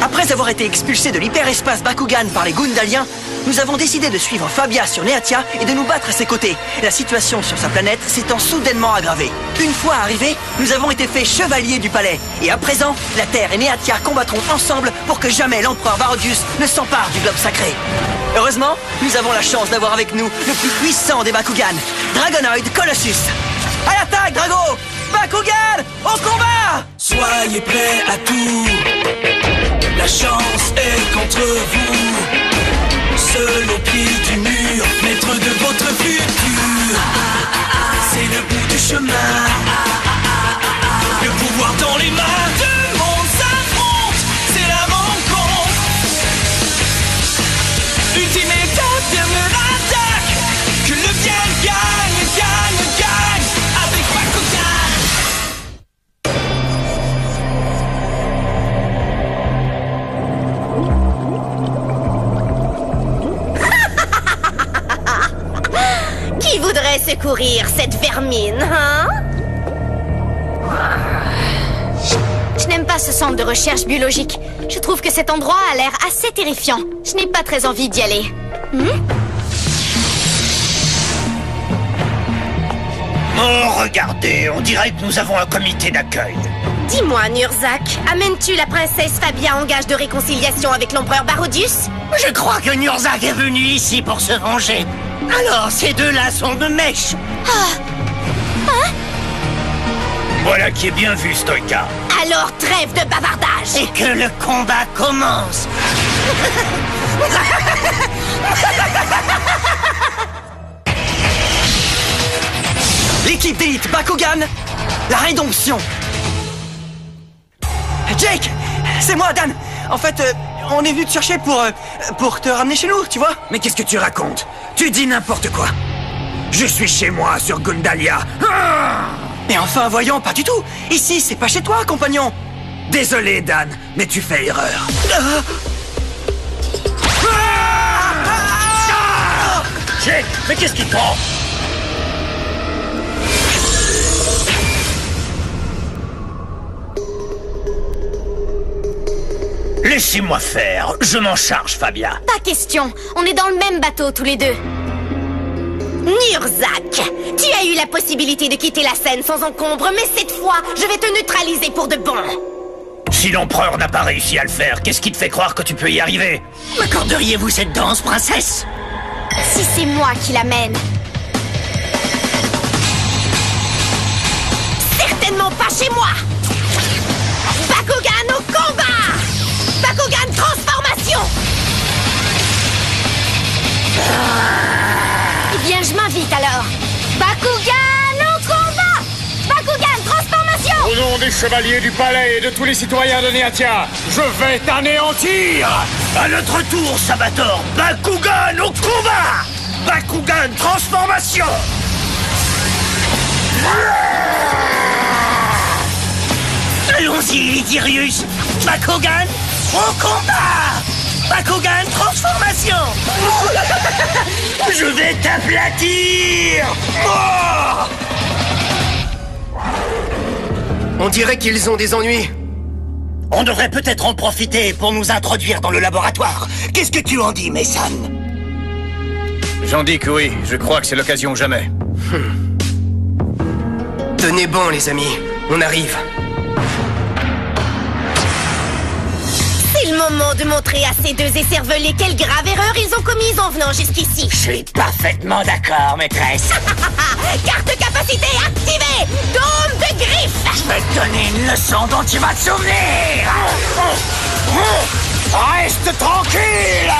Après avoir été expulsés de l'hyperespace Bakugan par les Gundaliens, nous avons décidé de suivre Fabia sur Neatia et de nous battre à ses côtés. La situation sur sa planète s'étant soudainement aggravée. Une fois arrivés, nous avons été faits chevaliers du palais. Et à présent, la Terre et Neatia combattront ensemble pour que jamais l'empereur Barodius ne s'empare du globe sacré. Heureusement, nous avons la chance d'avoir avec nous le plus puissant des Bakugan, Dragonoid Colossus. À l'attaque, Drago! Bakugan, au combat! Soyez prêts à tout. La chance est contre vous. Seul au pied du mur, maître de votre futur. C'est le bout du chemin. Le pouvoir dans les mains. Deux mondes s'affrontent, c'est la rencontre. Ultime étape, dernière attaque. Que le bien gagne, gagne, gagne. Avec Bakugan. Qui voudrait secourir cette vermine, hein? Je n'aime pas ce centre de recherche biologique. Je trouve que cet endroit a l'air assez terrifiant. Je n'ai pas très envie d'y aller. Oh, regardez, on dirait que nous avons un comité d'accueil. Dis-moi, Nurzak, amènes-tu la princesse Fabia en gage de réconciliation avec l'empereur Barodius? Je crois que Nurzak est venu ici pour se venger. Alors, ces deux-là sont de mèche. Voilà qui est bien vu, Stoïka. Alors trêve de bavardage. Et que le combat commence. L'équipe d'élite Bakugan, la rédemption. Jake, c'est moi, Dan. En fait, on est venu te chercher pour te ramener chez nous, tu vois. Mais qu'est-ce que tu racontes? Tu dis n'importe quoi. Je suis chez moi sur Gundalia. Mais enfin, voyons, pas du tout. Ici, c'est pas chez toi, compagnon. Désolé, Dan, mais tu fais erreur. Jake, mais qu'est-ce qui te prend? Laissez-moi faire, je m'en charge, Fabia. Pas question, on est dans le même bateau tous les deux. Nurzak, tu as eu la possibilité de quitter la scène sans encombre, mais cette fois, je vais te neutraliser pour de bon. Si l'empereur n'a pas réussi à le faire, qu'est-ce qui te fait croire que tu peux y arriver? M'accorderiez-vous cette danse, princesse? Si c'est moi qui l'amène. Certainement pas chez moi. Bakugan au combat! Bakugan transformation! Eh bien, je m'invite alors. Bakugan au combat! Bakugan transformation! Au nom des chevaliers du palais et de tous les citoyens de Neatia, je vais t'anéantir! À notre tour, Sabator, Bakugan au combat! Bakugan transformation! Allons-y, Lythirius! Bakugan au combat! Bakugan transformation! Je vais t'aplatir! Mort! On dirait qu'ils ont des ennuis. On devrait peut-être en profiter pour nous introduire dans le laboratoire. Qu'est-ce que tu en dis, Messan? J'en dis que oui, je crois que c'est l'occasion jamais. Tenez bon, les amis, on arrive. C'est le moment de montrer à ces deux écervelés quelle grave erreur ils ont commise en venant jusqu'ici. Je suis parfaitement d'accord, maîtresse. Carte capacité activée! Dôme de griffes! Je vais te donner une leçon dont tu vas te souvenir. Reste tranquille.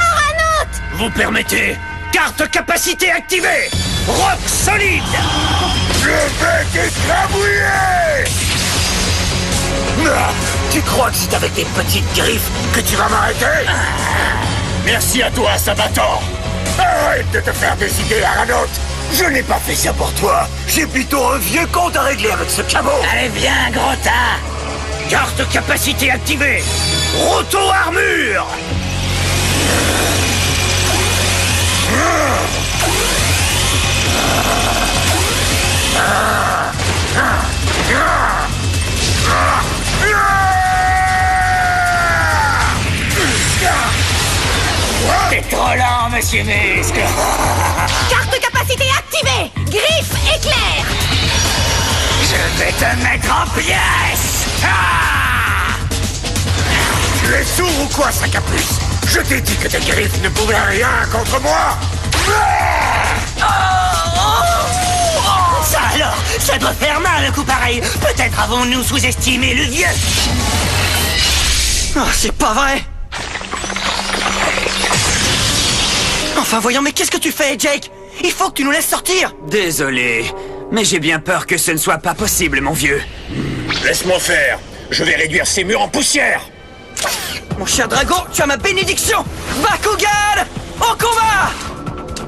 Aranote! Vous permettez? Carte capacité activée. Roc solide. Je vais t'écrabouiller. Tu crois que c'est avec tes petites griffes que tu vas m'arrêter? Merci à toi, Sabator! Arrête de te faire des idées, Aranote. Je n'ai pas fait ça pour toi. J'ai plutôt un vieux compte à régler avec ce cabot. Allez, viens, gros tas. Carte capacité activée. Roto-armure. monsieur Muscle. Carte capacité activée. Griffe éclair. Je vais te mettre en pièces. Tu es sourd ou quoi, sac à puce? Je t'ai dit que tes griffes ne pouvaient rien contre moi. Ça alors, ça doit faire mal un coup pareil. Peut-être avons-nous sous-estimé le vieux. Oh, c'est pas vrai. Enfin voyons, mais qu'est-ce que tu fais, Jake? Il faut que tu nous laisses sortir. Désolé, mais j'ai bien peur que ce ne soit pas possible, mon vieux. Laisse-moi faire. Je vais réduire ces murs en poussière. Mon cher Drago, tu as ma bénédiction. Bakugan, au combat.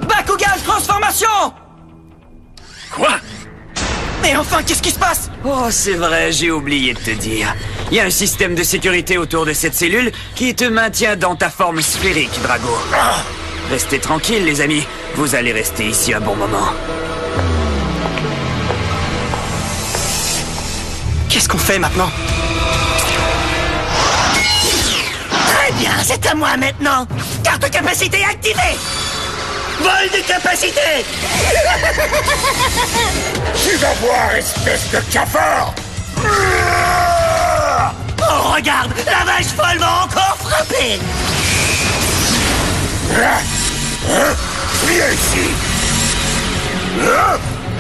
Bakugan, transformation. Quoi? Mais enfin, qu'est-ce qui se passe? Oh, c'est vrai, j'ai oublié de te dire. Il y a un système de sécurité autour de cette cellule qui te maintient dans ta forme sphérique, Drago. Restez tranquilles, les amis. Vous allez rester ici un bon moment. Qu'est-ce qu'on fait maintenant? Très bien, c'est à moi maintenant. Carte capacité activée. Vol de capacité. Tu vas voir, espèce de cafard. Oh, regarde, la vache folle m'a encore frappé. Viens ici.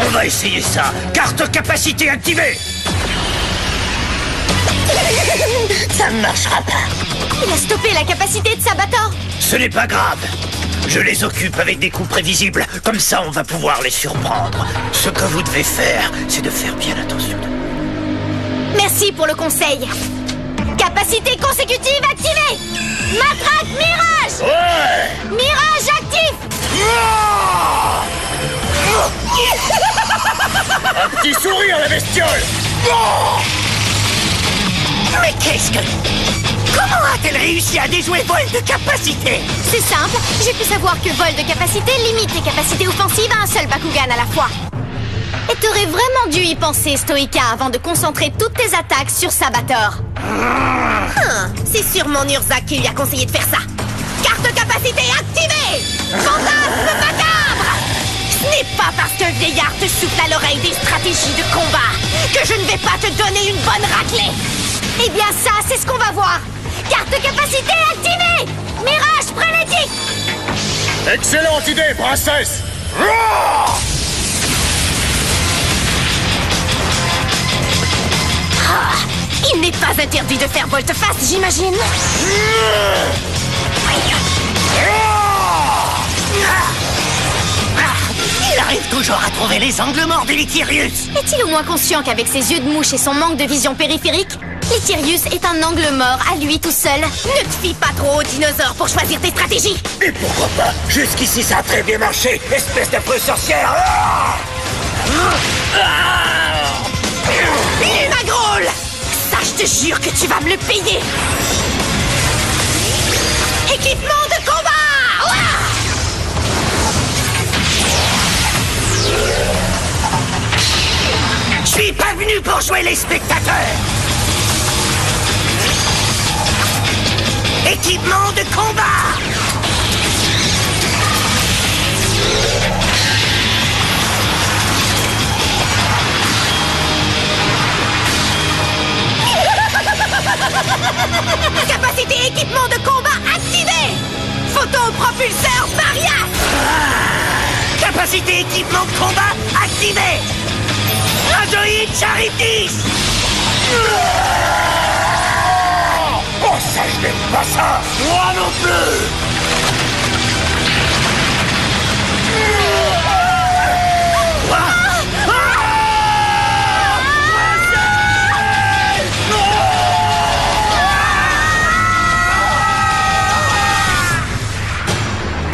On va essayer ça. Carte capacité activée. Ça ne marchera pas. Il a stoppé la capacité de Sabator. Ce n'est pas grave. Je les occupe avec des coups prévisibles. Comme ça, on va pouvoir les surprendre. Ce que vous devez faire, c'est de faire bien attention. Merci pour le conseil. Capacité consécutive activée. Matraque Mirage. Ouais! Mirage actif. Un petit sourire, la bestiole. Mais qu'est-ce que... Comment a-t-elle réussi à déjouer vol de capacité? C'est simple, j'ai pu savoir que vol de capacité limite les capacités offensives à un seul Bakugan à la fois. Et t'aurais vraiment dû y penser, Stoïka, avant de concentrer toutes tes attaques sur Sabator. C'est sûrement Urza qui lui a conseillé de faire ça. Carte capacité activée. Fantasme macabre. Ce n'est pas parce qu'un vieillard te souffle à l'oreille des stratégies de combat que je ne vais pas te donner une bonne raclée. Eh bien ça, c'est ce qu'on va voir. Carte capacité activée. Mirage frénétique. Excellente idée, princesse. Il n'est pas interdit de faire volte-face, j'imagine. Il arrive toujours à trouver les angles morts de Lytirius. Est-il au moins conscient qu'avec ses yeux de mouche et son manque de vision périphérique, Lytirius est un angle mort à lui tout seul? Ne te fie pas trop aux dinosaures pour choisir tes stratégies. Et pourquoi pas? Jusqu'ici, ça a très bien marché, espèce d'affreuse sorcière. Lumagrole! Ça, je te jure que tu vas me le payer. Équipement de combat! Ouah! Je suis pas venu pour jouer les spectateurs. Équipement de combat. Capacité équipement de combat activée. Photopropulseur Varias. Capacité équipement de combat activée. Rajoïde Charitis. Oh, ça, je n'aime pas ça. Moi non plus.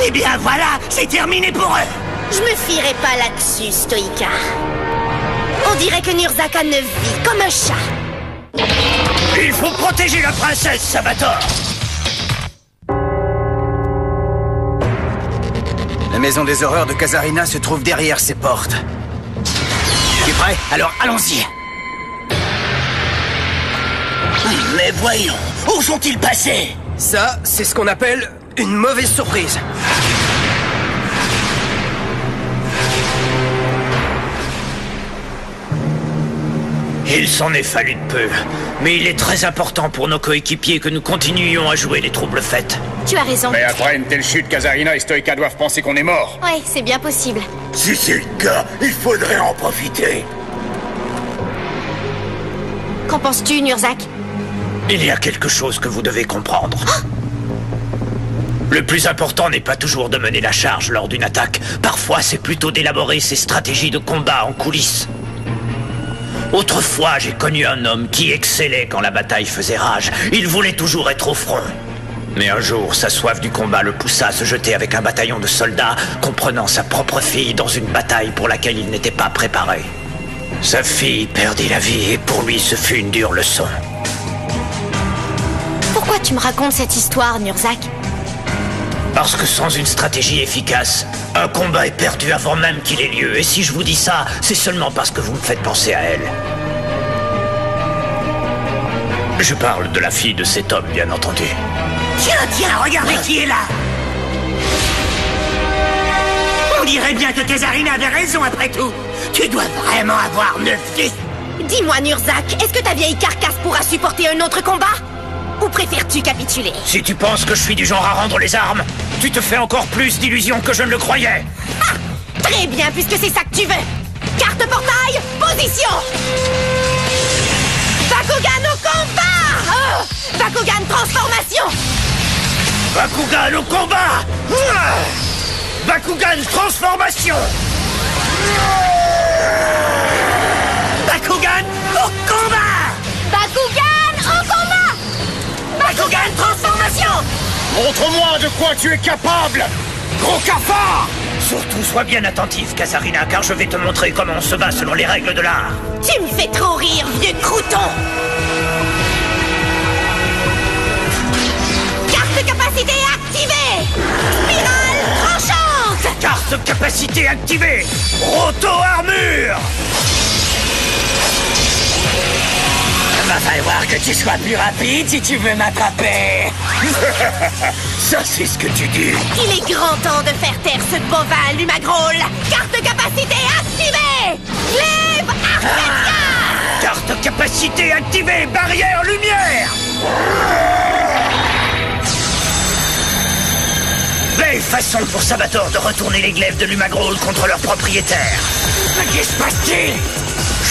Eh bien voilà, c'est terminé pour eux. Je me fierai pas là-dessus, Stoïka. On dirait que Nurzaka ne vit comme un chat. Il faut protéger la princesse, Sabator. La maison des horreurs de Kazarina se trouve derrière ces portes. Tu es prêt? Alors allons-y. Mais voyons, où sont-ils passés? Ça, c'est ce qu'on appelle une mauvaise surprise. Il s'en est fallu de peu, mais il est très important pour nos coéquipiers que nous continuions à jouer les troubles fêtes. Tu as raison. Mais après une telle chute, Kazarina et Stoïka doivent penser qu'on est mort. Ouais, c'est bien possible. Si c'est le cas, il faudrait en profiter. Qu'en penses-tu, Nurzak? Il y a quelque chose que vous devez comprendre. Le plus important n'est pas toujours de mener la charge lors d'une attaque. Parfois, c'est plutôt d'élaborer ses stratégies de combat en coulisses. Autrefois, j'ai connu un homme qui excellait quand la bataille faisait rage. Il voulait toujours être au front. Mais un jour, sa soif du combat le poussa à se jeter avec un bataillon de soldats, comprenant sa propre fille dans une bataille pour laquelle il n'était pas préparé. Sa fille perdit la vie et pour lui, ce fut une dure leçon. Pourquoi tu me racontes cette histoire, Nurzak? Parce que sans une stratégie efficace, un combat est perdu avant même qu'il ait lieu. Et si je vous dis ça, c'est seulement parce que vous me faites penser à elle. Je parle de la fille de cet homme, bien entendu. Tiens, regardez qui est là! On dirait bien que Kazarina avait raison après tout. Tu dois vraiment avoir 9 fils. Dis-moi, Nurzak, est-ce que ta vieille carcasse pourra supporter un autre combat? Ou préfères-tu capituler? Si tu penses que je suis du genre à rendre les armes, tu te fais encore plus d'illusions que je ne le croyais. Ah! Très bien, puisque c'est ça que tu veux. Carte portail, position! Bakugan au combat! Oh! Bakugan transformation! Bakugan au combat! Bakugan transformation! Bakugan au combat! Bakugan au combat! Bakugan transformation! Montre-moi de quoi tu es capable, gros cafard! Surtout, sois bien attentif, Kazarina, car je vais te montrer comment on se bat selon les règles de l'art. Tu me fais trop rire, vieux crouton! Carte capacité activée! Spirale tranchante! Carte capacité activée! Roto-armure! Va falloir que tu sois plus rapide si tu veux m'attraper. Ça, c'est ce que tu dis. Il est grand temps de faire taire ce bovin Lumagrol! Carte capacité activée! Glaive Arcadia! Carte capacité activée! Barrière lumière! Belle façon pour Sabator de retourner les glaives de Lumagrol contre leur propriétaire. Mais qu'est-ce qui se passe-t-il?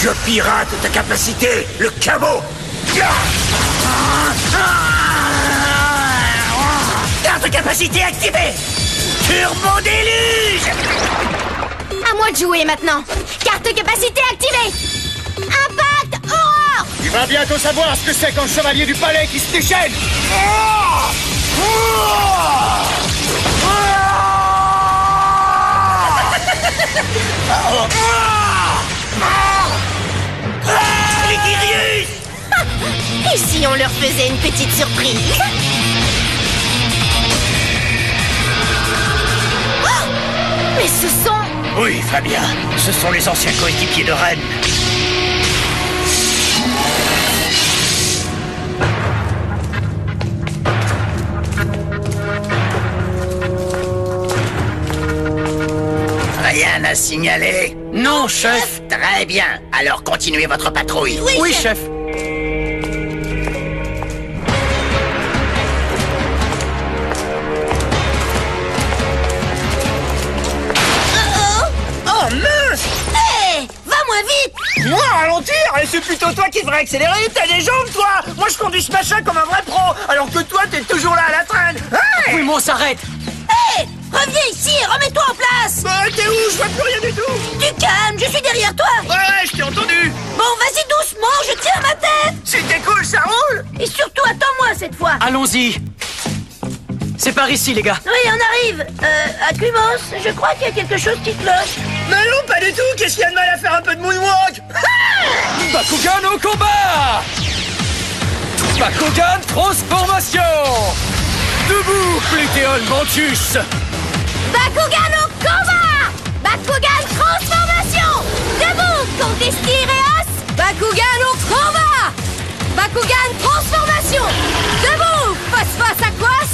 Je pirate ta capacité, le cabot! Carte capacité activée! Turbo déluge! À moi de jouer maintenant! Carte capacité activée! Impact Aurore! Tu vas bientôt savoir ce que c'est qu'un chevalier du palais qui se déchaîne! Frigirius! Et si on leur faisait une petite surprise? Oh! Mais ce sont... Oui, Fabien, ce sont les anciens coéquipiers de Rennes. Rien à signaler? Non, chef. Très bien. Alors continuez votre patrouille. Oui, chef. Oh mince! Hé! Va moins vite! Moi ralentir? Et c'est plutôt toi qui devrais accélérer. T'as des jambes, toi! Moi je conduis ce machin comme un vrai pro, alors que toi t'es toujours là à la traîne. Hey! Oui, mais on s'arrête. Hé! Reviens ici et remets-toi en place! Bah, t'es où? Je vois plus rien du tout. Du calme, je suis derrière toi! Ouais, je t'ai entendu. Bon, vas-y doucement, je tiens ma tête! C'était cool, ça roule. Et surtout, attends-moi cette fois! Allons-y. C'est par ici, les gars. Oui, on arrive! Aquimos, je crois qu'il y a quelque chose qui cloche. Mais non, pas du tout. Qu'est-ce qu'il y a de mal à faire un peu de moonwalk? Bakugan au combat! Bakugan transformation! Debout, Plétéon Mantus! Bakugan au combat! Bakugan transformation! Debout, Comtesse Tyréos! Bakugan au combat! Bakugan transformation! Debout, Phosphos Aquos!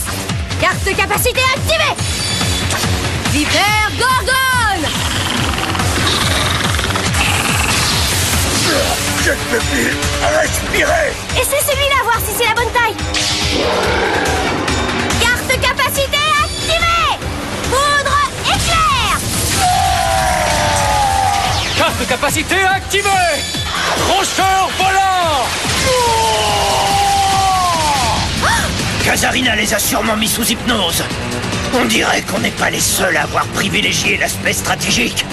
Carte capacité activée! Vipère Gorgone! Je ne peux plus respirer. Et c'est celui-là, voir si c'est la bonne taille. Carte capacité activée. Poudre éclair. Carte capacité activée. Rocheur volant. Kazarina les a sûrement mis sous hypnose. On dirait qu'on n'est pas les seuls à avoir privilégié l'aspect stratégique.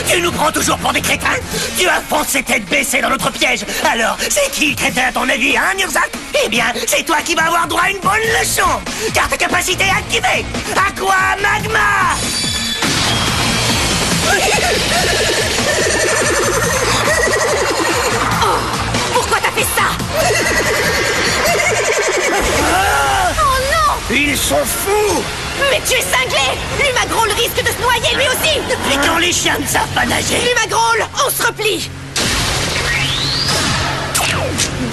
Tu nous prends toujours pour des crétins. Tu as foncé tête baissée dans notre piège. Alors, c'est qui le crétin à ton avis, hein, Nurzak? Eh bien, c'est toi qui vas avoir droit à une bonne leçon. Carte capacité activée. Aqua Magma. Oh, pourquoi t'as fait ça? Oh non! Ils sont fous. Mais tu es cinglé! L'Humagrol risque de se noyer lui aussi! Et quand les chiens ne savent pas nager. L'Humagrol, on se replie!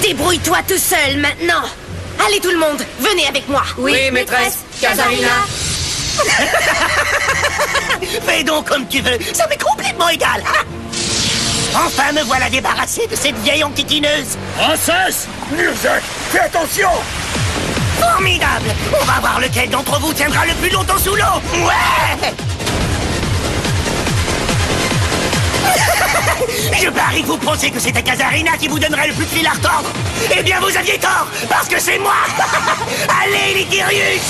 Débrouille-toi tout seul maintenant! Allez tout le monde, venez avec moi! Oui, maîtresse. Kazarina. Fais donc comme tu veux, ça m'est complètement égal. Enfin, me voilà débarrassé de cette vieille enquiquineuse. Princesse. Nurzak, fais attention. Formidable. On va voir lequel d'entre vous tiendra le plus longtemps sous l'eau. Ouais. Je parie que vous pensez que c'était Kazarina qui vous donnerait le plus de fil à retordre. Eh bien, vous aviez tort, parce que c'est moi. Allez, les Kyrius.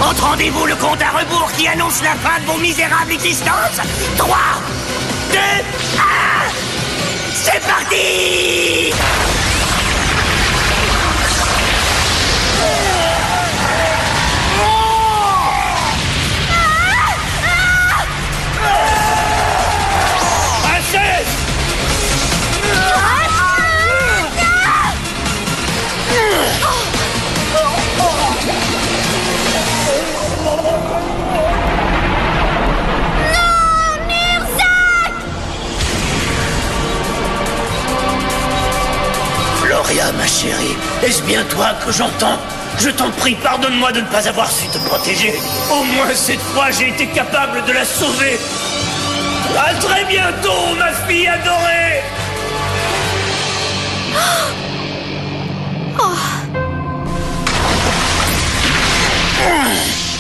Entendez-vous le compte à rebours qui annonce la fin de vos misérables existences? 3, 2, 1. C'est parti. Gloria, ma chérie, est-ce bien toi que j'entends? Je t'en prie, pardonne-moi de ne pas avoir su te protéger. Au moins cette fois, j'ai été capable de la sauver. À très bientôt, ma fille adorée.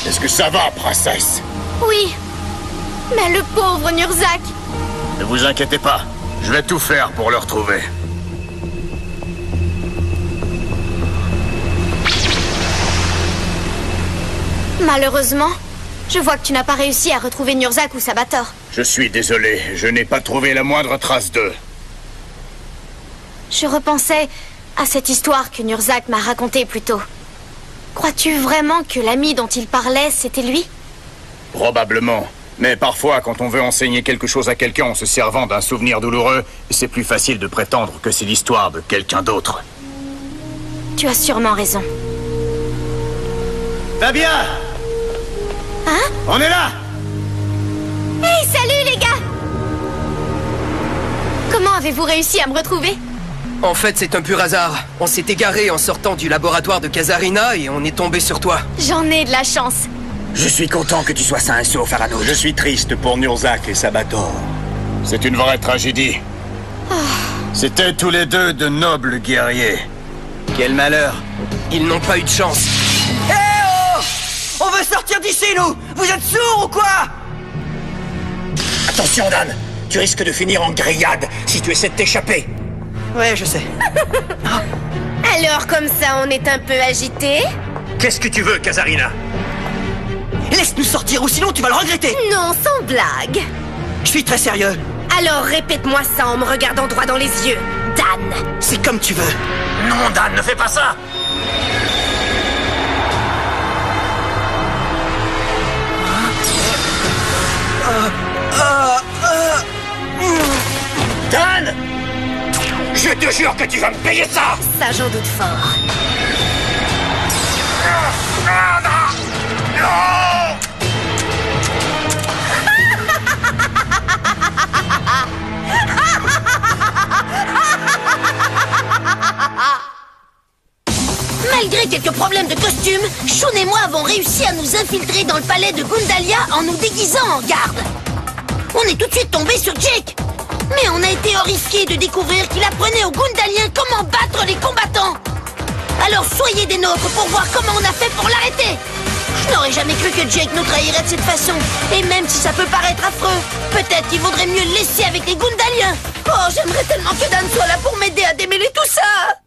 Est-ce que ça va, princesse? Oui, mais le pauvre Nurzak. Ne vous inquiétez pas. Je vais tout faire pour le retrouver. Malheureusement, je vois que tu n'as pas réussi à retrouver Nurzak ou Sabator. Je suis désolé, je n'ai pas trouvé la moindre trace d'eux. Je repensais à cette histoire que Nurzak m'a racontée plus tôt. Crois-tu vraiment que l'ami dont il parlait, c'était lui? Probablement. Mais parfois, quand on veut enseigner quelque chose à quelqu'un en se servant d'un souvenir douloureux, c'est plus facile de prétendre que c'est l'histoire de quelqu'un d'autre. Tu as sûrement raison. Fabien! Hein? On est là! Hey, salut les gars! Comment avez-vous réussi à me retrouver? En fait, c'est un pur hasard. On s'est égaré en sortant du laboratoire de Kazarina et on est tombé sur toi. J'en ai de la chance. Je suis content que tu sois sain et sauf, Arano. Je suis triste pour Nurzak et Sabator. C'est une vraie tragédie. C'étaient tous les deux de nobles guerriers. Quel malheur! Ils n'ont pas eu de chance. Hé oh! On veut sortir d'ici, nous! Vous êtes sourds ou quoi? Attention, Dan. Tu risques de finir en grillade si tu essaies de t'échapper. Ouais, je sais. Alors comme ça, on est un peu agité? Qu'est-ce que tu veux, Kazarina? Laisse-nous sortir ou sinon tu vas le regretter. Non, sans blague. Je suis très sérieux. Alors répète-moi ça en me regardant droit dans les yeux, Dan. C'est comme tu veux. Non, Dan, ne fais pas ça. Dan! Je te jure que tu vas me payer ça! Ça, j'en doute fort. Malgré quelques problèmes de costume, Shun et moi avons réussi à nous infiltrer dans le palais de Gundalia en nous déguisant en garde. On est tout de suite tombé sur Jake. Mais on a été horrifiés de découvrir qu'il apprenait aux Gundaliens comment battre les combattants. Alors soyez des nôtres pour voir comment on a fait pour l'arrêter. Je n'aurais jamais cru que Jake nous trahirait de cette façon. Et même si ça peut paraître affreux, peut-être qu'il vaudrait mieux le laisser avec les Gundaliens. Oh, j'aimerais tellement que Dan soit là pour m'aider à démêler tout ça.